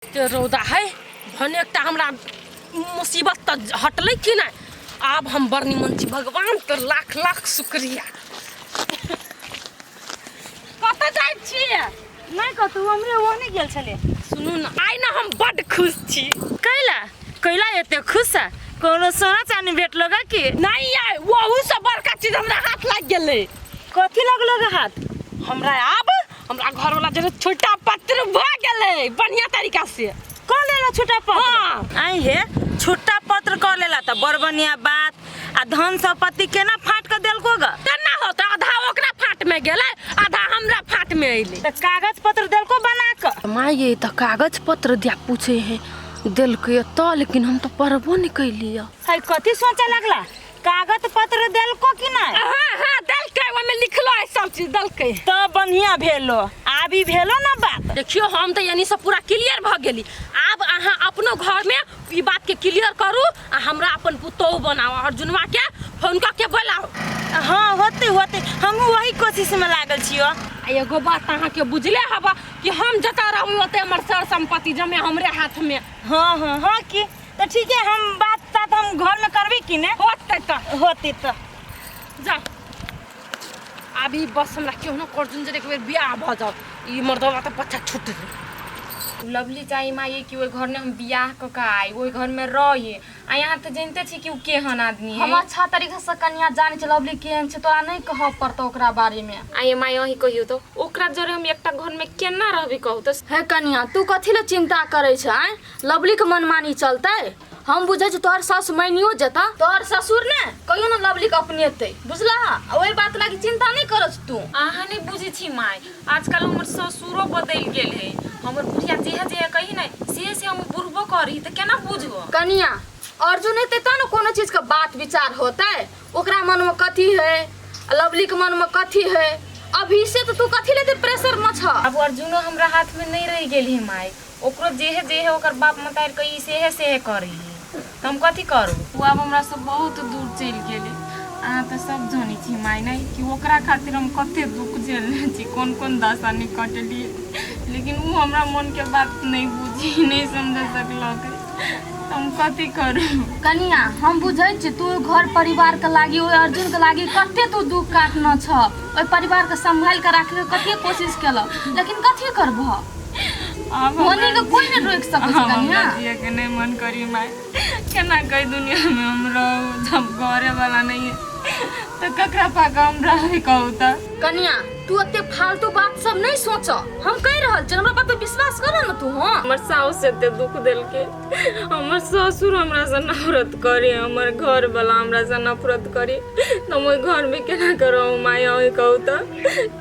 ते रौदा है भने एकटा हमरा मुसीबत त हटलै कि नहीं। अब हम बड़ निमन छी, भगवान के लाख लाख शुक्रिया। कत जाय छी? नहीं कतू हमरे ओने गेल छले। सुनू न, आइ न हम बड़ खुश छी। कैला कैला एते खुश है? कोनो सोना चांदी भेटलो का कि? नहीं आइ, वहू से बड़का चीज हमरा हाथ लग गेलै। कथी लगलो ग हाथ? हमरा हमरा घर वाला जे छोटा पत्र भ गेलै बढ़िया तरीका से। क लेला छोटा पत्र? हाँ। आई हे छोटा पत्र क लेला त बड़ बढ़िया बात। आ धन संपत्ति केना फाट के देलको ग? केना होता? आधा ओकरा फाट में गेलै, आधा हमरा फाट में अइलै। त कागज पत्र देलको बना क? माँ ये त कागज पत्र दिया पूछे हैं दिलके त, लेकिन हम तो पढ़बो नहीं कैलिया। है कथी सोचे लगला? कागज पत्र देलको कि नहीं? हाँ हाँ देलकै, ओमे लिखलो है सब चीज देलकै। तो बढ़िया भेलो, आबी भेलो ना बात। देखियो हम तो यानी सब पूरा क्लियर भ गेली। अब अहाँ अपनो घर में ई बात के क्लियर करू आ हमरा अपन पुतोह बनाओ और जुनवा के फोन के बोलाओ। हाँ होते होते, हम वही कोशिश में लागल छियो। एगो बात अहाँ के बुझले हवा कि हम जता रहू ओते हमर सर संपत्ति जमे हमरे हाथ में। हाँ हाँ हाँ की तो ठीक है, हम बात तात हम घर में करबी कि ने होते तो जा। अभी बस हमरा क्यों ना करजुन जे एक बेर बियाह भ जाओ, ई मर्दवा तो पछा छूट गई। लवली चाहिए माई कि वो घर में हम बियाह क के आई, वो घर में रही। आ यहाँ तो जानते छी कि उ केहन आदमी है। हम अच्छा तरीका से कन्या जाने छ लवली केहन छ, तोरा नहीं कह पड़तो ओकरा बारे में। आये माई यही कहियो तो ओकरा जोरे हम एकटा घर में केना रहबी कहू तो। हे कन्या तू कथी ले चिंता करे छ? लवली के मनमानी चलते? हम बुझे छ तोहर सास मैनियो जता, तोहर ससुर ने कहियो ना लवली के अपनेते, बुझला? ओई बात लागी चिंता नहीं करछ तू। आहा नहीं बुझी छी माई, आजकल हमर ससुरो बदल गेल है। हमर बुढ़िया जेहा जेहा कही नहीं से हम बुझबो करी त केना बुझबो? कन्या अर्जुन एते त न कोनो चीज का बात विचार होता है, ओकरा मन में कथी है, लवली के मन में कथी है। अभी से तो तू कथी लेते प्रेशर में छ? अब अर्जुनो हमरा हाथ में नहीं रह गेल है माई, ओकरो जेहे जेहे ओकर बाप मतार कही सेहे करी। त हम कथी करू? वो अब हमरा से बहुत दूर चल गेले। अहाँ तो सब जानी छी माई नहीं कि ओकरा खातिर हम कते दुख झेलने छी, कौन कौन दशा निकटलिए, लेकिन वो हमरा मन के बात नहीं बुझी, नहीं समझ सकलक। हम कथी करू? कन्या हम बुझै छी तू घर परिवार के लागी, ओइ अर्जुन के लागी कते तू दुख काटना छ, ओइ परिवार के संभाल के राखे के कते कोशिश केला, लेकिन कथी करबह? मने के कोई नहीं रोक सकै छ कन्या। जिए के नहीं मन करी माई, केना कई दुनिया में हम रहू जब घरे वाला नहीं है तो ककरा पाका हम रहे कहू त? कन्या तू अते फालतू बात सब नहीं सोच, हम कह रहल छ, हमरा बात पे विश्वास कर न तू। हां हमर साउस से ते दुख देल के, हमर ससुर हमरा से नफरत करे, हमर घर वाला हमरा से नफरत करे, तो मैं घर में केना करू माई? ओई कहू त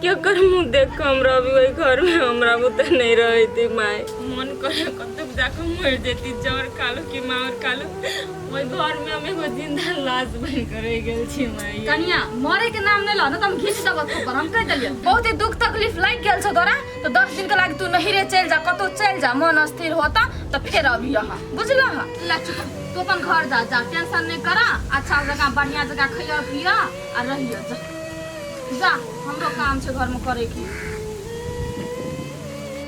के कर मुंह देख के हमरा भी ओई घर में हमरा बुते नहीं रहती माई। मन करे कतब जाके मर जेती, जर कालो की मार कालो, ओई घर में हम एगो जिंदा लाश बन के रह गेल छी माई। कन्या मरे के नाम नहीं ल न, त हम घिच देब थप्पड़, हम कह देलिए। बहुत ही दुख तकलीफ लाग गेल छ तोरा, तो 10 दिन के लागी तू नहिरे चल जा, कतो चल जा, मन अस्थिर होता तो फिर अभी यहाँ, बुझला? ला चुप, तू अपन घर जा, टेंशन नहीं करा, अच्छा जगह बढ़िया जगह खइया पिया आ रहिया जा। जा हमरो काम छै घर में करे की।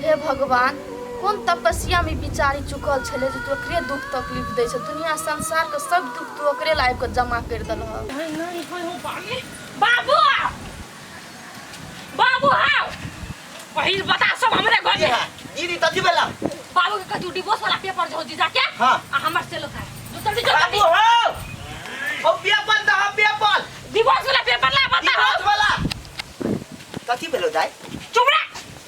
हे भगवान कौन तपस्या में बिचारी चुकल छले जे तू ओकरे दुख तकलीफ दै छ? दुनिया संसार के सब दुख तू ओकरे लाइफ के जमा कर दल ह। नहीं होय हो बाबू बाबू हां पहिल बता सब हमरे घर में दीदी कथी भेला? बाबू के कथी डिवोर्स वाला पेपर झोजी जाके हां आ हमर से लोग है जल्दी बाबू हो पेपर दा पेपर डिवोर्स वाला पेपर ला बता हो डिवोर्स वाला कथी भेलो दाई? चुप रे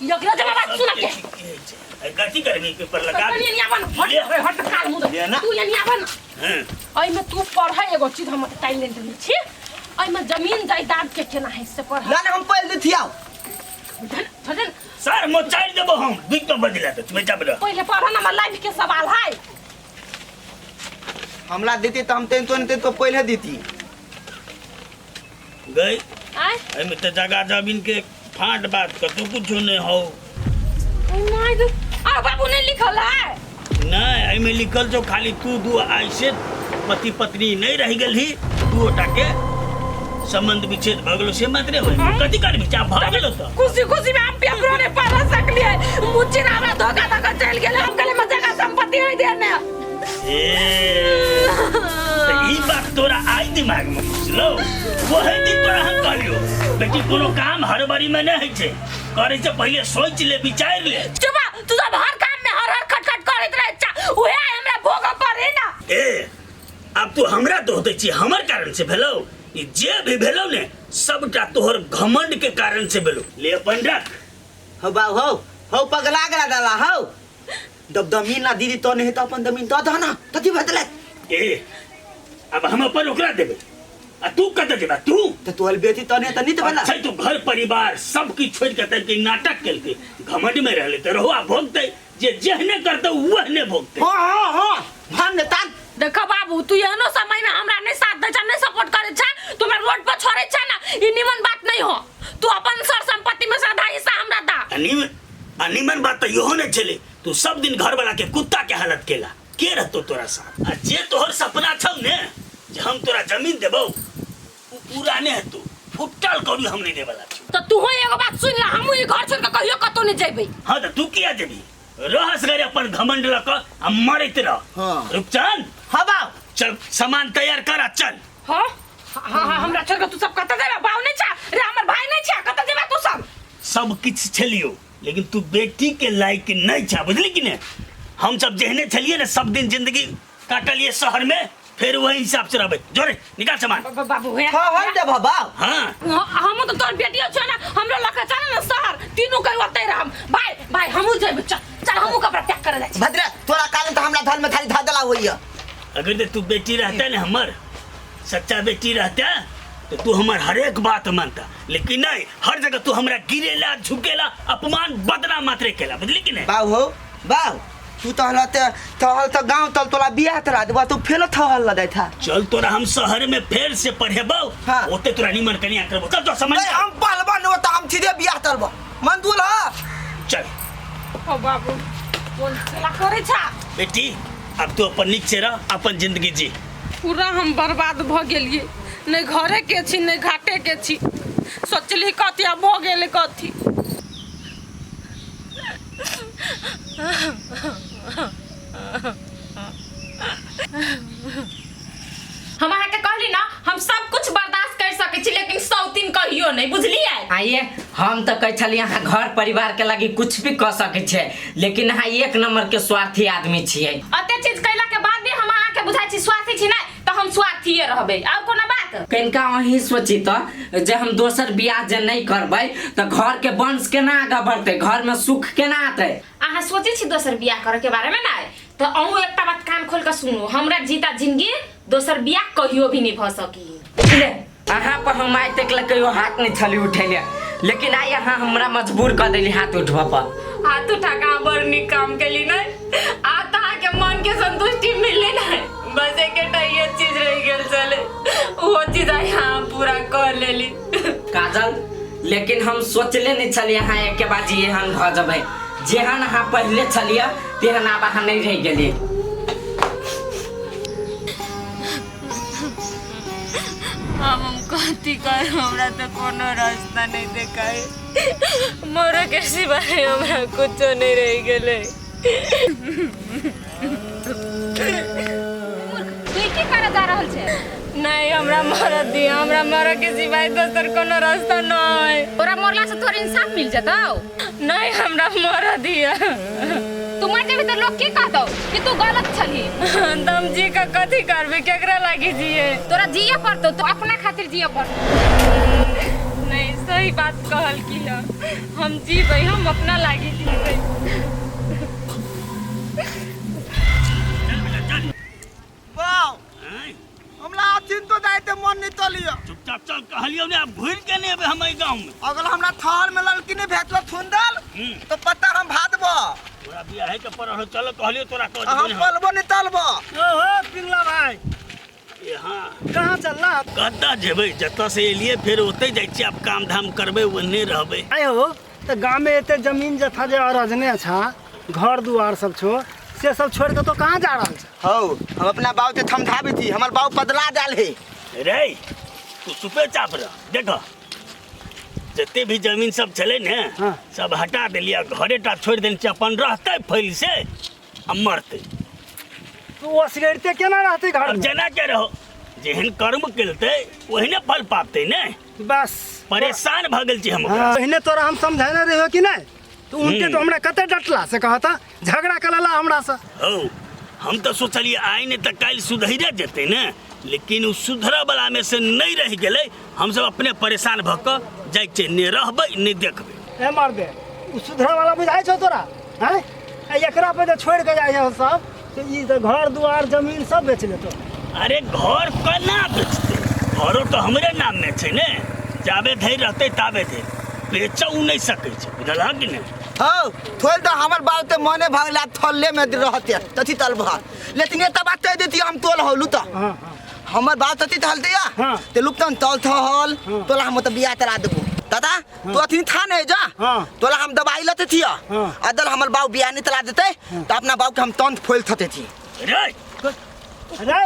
यगरा जमा बात सुन के कथी करबी पेपर लगा कनी नहीं आवन हट काल मुंह तू ये नहीं आवन। हां आई में तू पढ़ाई एगो चीज हम टैलेंट में छी, आई में जमीन जायदाद के केना है से पढ़ा ना हम पहले थियाओ धन सर मो चाइल देबो हम दुख तो बदला तो तुम्हें जब पहले पढ़ा ना लाइफ के सवाल है। हमरा देती तो हम तेन तो पहले देती गई आय एमे तो जगह जमीन के फाट बात कर तो कुछ नहीं हो। माय आ बाबू ने लिखल है नहीं एमे लिखल जो खाली तू दू ऐसे पति पत्नी नहीं रह गेल ही दूटा के संबंध विच्छेद भ गेलो से मात्रे होय कथि करबी चा भ गेलो त खुशी खुशी में हम पेपरों ने पढ़ सकलिए मुझे ना हमरा धोखा धोखा चल गेल हम कले मजा का संपत्ति है देने तो ई बात तोरा आई दिमाग में घुसलो वही दिन तोरा हम कहलियो बेटी कोनो काम हड़बड़ी में नहीं है करे से पहले सोच ले विचार ले चुप तू सब हर काम में हर खटखट करत रहे अच्छा ओए हमरा भोग पड़े ना ए अब तू हमरा तो होते छी हमर कारण से भेलो ई जे भी भेलो ने सबटा तोहर घमंड के कारण से भेलो ले अपन रख हो बाऊ हो पगला गला डाला हो दब जमीन ना दीदी तो नहीं तो अपन जमीन दो दो ना तथी बदले ए अब हम अपन ओकरा देबे आ तू कत देबा तू तो तोल बेटी तो नहीं तो बला अच्छा तो घर परिवार सब की छोड़ के तक नाटक करके घमंड में रहले तो रहो आ भोगते जे जहने करते वहने भोगते हां भान ने तान देखो बाबू तू एहनो समय में हमरा नहीं साथ दे नहीं सपोर्ट करे छ तू मैं रोड पर छोड़े छ ना ई निमन बात नहीं हो तू अपन सर संपत्ति में से आधा हिस्सा हमरा दा अनिमन बात तो यो ने चले तू सब दिन घर वाला के कुत्ता के हालत केला के रहतो तोरा साथ आ जे तोहर सपना छौ ने जे हम तोरा जमीन देबौ उ पूरा ने हेतौ फुटल करी हम नहीं देबला छु तो तू एगो बात सुन ला हम ई घर छोड़ के कहियो कतो नहीं जेबै हां त तू किया जेबी रहस गरे अपन घमंड लक आ मरत रह हां रुपचान हां बाऊ चल सामान तैयार कर चल हां हां हमरा छोड़ के तू सब कत जेबा बाऊ नहीं छ रे हमर भाई नहीं छ कत जेबा तू सब किछ छलियो लेकिन तू बेटी के लायक नहीं छ बुझली कि ने हम सब जहने छलिए ना सब दिन जिंदगी काटलिए शहर में फिर वही हिसाब से रहबे जोरे निकाल सामान बाबू है हां दे बाबा हां हम तो तोर बेटियो छ ना हमरो लखा चल ना शहर तीनों कई ओतै रहम भाई हमहु जेबै चल हमहु कपड़ा पैक करे जाय भद्रा तोरा कारण तो हमरा धन में थाली धा दला होइया अगर तू बेटी रहता ना हमर सच्चा बेटी रहता तो तू हमार हर एक बात मानता लेकिन नहीं हर जगह तू हमरा गिरेला झुकेला अपमान बदनाम मात्रे केला बुझली कि नहीं बाऊ तू तो हलते तो गांव तल तोला बियाह तरा देबा तू फेल थहल लदै था चल तोरा हम शहर में फेर से पढ़ेबौ हाँ। ओते तोरा निमन कनिया करबो चल तो समझ हम पहलवा न तो हम सीधे बियाह तरबो मन दूल ह चल ओ बाबू बोल चला करे छ बेटी अब तू अपन नीक से रह अपन जिंदगी जी पूरा हम बर्बाद भ गेलिए नहीं घरे के छी नहीं घाटे के छी सोचली कथी अब भ गेले कथी हम अहाँ के कहली ना हम सब कुछ बर्दाश्त कर सके छी लेकिन सौतीन कहियो नहीं बुझलिए आइए हम तो कह छलिए यहाँ घर परिवार के लगी कुछ भी कह सके छे लेकिन यहाँ एक नंबर के स्वार्थी आदमी छिए अते चीज कैला के बाद भी हम अहाँ के बुझाई छी स्वार्थी छी नहीं तो हम स्वार्थीए रहबे और कोनो बात कनिका अही सोची तो जे हम दोसर बियाह जे नहीं करबै तो घर के वंश केना आगे बढ़ते घर में सुख केना आते अहाँ सोचे छी दोसर बियाह करे के बारे में ना तो अहू एकटा बात कान खोल के सुनू हमरा जीता जिंदगी दोसर बियाह कहियो भी नहीं भ सकी ले अहाँ पर हम आइ तक कहियो हाथ नहीं छली उठेले लेकिन आई अहाँ हमरा मजबूर कर देली हाथ उठवा पर हाथ उठा के बड़ नीक काम केली नहीं आ तहाँ के मन के संतुष्टि मिलले नहीं बस एकटा ये चीज रह गेल चले वो चीज यहाँ पूरा कर लेली काजल लेकिन हम सोचले नहीं छलिए अहाँ एक बाजी एहन भ जबै जेहन अहाँ पहले छलिए तेहन आब अहाँ नहीं रह गेलिए हम कथी कर हमरा तो कोनो रास्ता नहीं देखाए मोर के सिवाय हमरा कुछ नहीं रह गेले तू की करे जा रहल छे नहीं हमरा मर दिया हमरा मर के सिवाय दोसर कोनो रास्ता नहीं तोरा मरला से तोर इंसाफ मिल जतौ नहीं हमरा मर दिया तू मर जेबी तो लोग की कहतौ कि तू गलत छली दम जी का कथी करबे केकरा लागी जिए तोरा जिए पड़तौ तो अपना खातिर जिए पड़तौ नहीं सही बात कहल की हम जीबै हम अपना लागी जीबै बाऊ हमरा चिन तो जाते मन नहीं तलियो चुपचाप चल कहलियो ने अब घुर के ने हम ई गांव में अगर हमरा थहर में लड़की ने भेटलो थुंदल तो पता हम भादबो तोरा बियाह है के परह चल कहलियो तोरा कह हम पलबो नहीं तलबो ओहो पिंगला भाई हां कहाँ चलला कत्ता जेबै जत्ता से एलिए फिर ओते जाइ छी अब काम धाम करबै ओने रहबै आयो तो गांव में एते जमीन जथा जे अरजने छा घर दुआर सब छो से सब छोड़ के तो कहाँ जा रहल छ हो हम अपना बाऊ के थमधाबी थी हमर बाऊ बदला डाल है रे तू सुपे चाप रह देखो जते भी जमीन सब चले ने हाँ। सब हटा दिलिया घरे टा छोड़ देने से अपन रहते फैल से अब मरते तो असगरते केना रहते घर अब में? जना के रहो जेहन कर्म केलते वही फल पाते ने बस परेशान भ गेल छी हम हाँ, पहिने तोरा हम समझाने रहियो कि नहीं तो उनके तो हमरा कते डटला से कहता झगड़ा करला हमरा से। हो हम तो सोचलिए आइ ने त काल सुधरे जेते ने लेकिन उ सुधरा वाला में से नहीं रह गेले हम सब अपने परेशान भ क जाय छै ने रहबे ने देखबे ए मार दे उ सुधरा वाला बुझाइ छौ तोरा हैं एकरा पे जे छोड़ के जाय सब तो ई तो घर दुआर जमीन सब बेच लेतो। अरे घर केना बेचते घरो तो हमरे नाम में छै ने जाबे धैर रहते ताबे धैर बेचौ नहीं सकै छै बुझलह कि नहीं। हौ थोल तो हमर बात ते मने भागला थल्ले में रहते तथी तल भर लेकिन ये तब बात देती हम तोल होलू तो हां हां हमर बात तथी तल दिया हाँ। ते लुप्तन तल थल हाँ। तोला हम तो बियाह करा देबो दादा तू अथी था नहीं जा हाँ। तोला हम दवाई लेते थिया हाँ। अदल हमर बाऊ बियाह नहीं तला देते तो अपना बाऊ के हम तंत फोल थते थी। रे अरे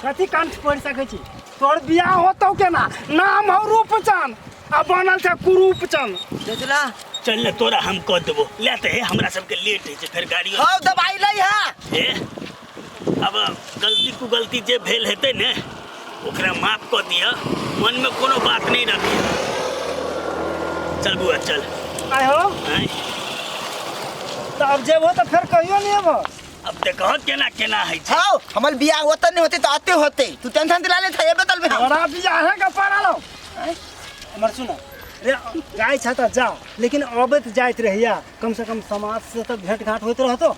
कथी कंठ पड़ सकै छी तोर बियाह होतौ केना नाम हो रूपचंद आ बनल छै कुरूपचंद। देखला चल ले तोरा हम कह देबो लेते है हमरा सबके लेट है फिर गाड़ी हौ दवाई लई है ए अब गलती को गलती जे भेल हेते ने ओकरा माफ कर दिया मन में कोनो बात नहीं रखी चल बुआ चल आय हो आय तो अब जेबो तो फिर कहियो नहीं अबो। अब देखो केना केना है छै हौ हमर बियाह होता नहीं होते तो आते होते तू टेंशन दिला ले था ये बदल में हम बड़ा बियाह है का पारा लो हमर सुनो रे गाय छ त जा लेकिन अबैत जाइत रहिया कम से कम समाज से तो भेंट घाट होइत रहतो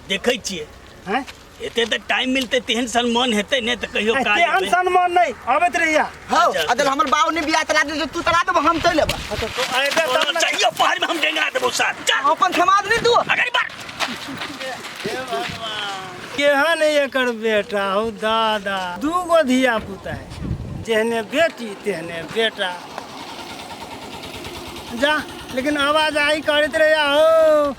देखै छियै हैं एते त टाइम मिलते तेहन सम्मान हेते ने त कहियो काज तेहन हेतै। सम्मान नहीं अबैत रहिया। हौ अच्छा। अदल हमर बाऊ ने बियाह तला दे तू तला दे हम चल लेबा हाँ, तो आएबे तब तोरा ना। चाहिए पहाड़ में हम डेंगा देबो साथ चल अपन समाज नहीं तू अगाड़ी बढ़ केहन एकर बेटा हो दादा दूगो धिया पुता है जेहने बेटी तेहने बेटा जा लेकिन आवाज आई करते रहे हो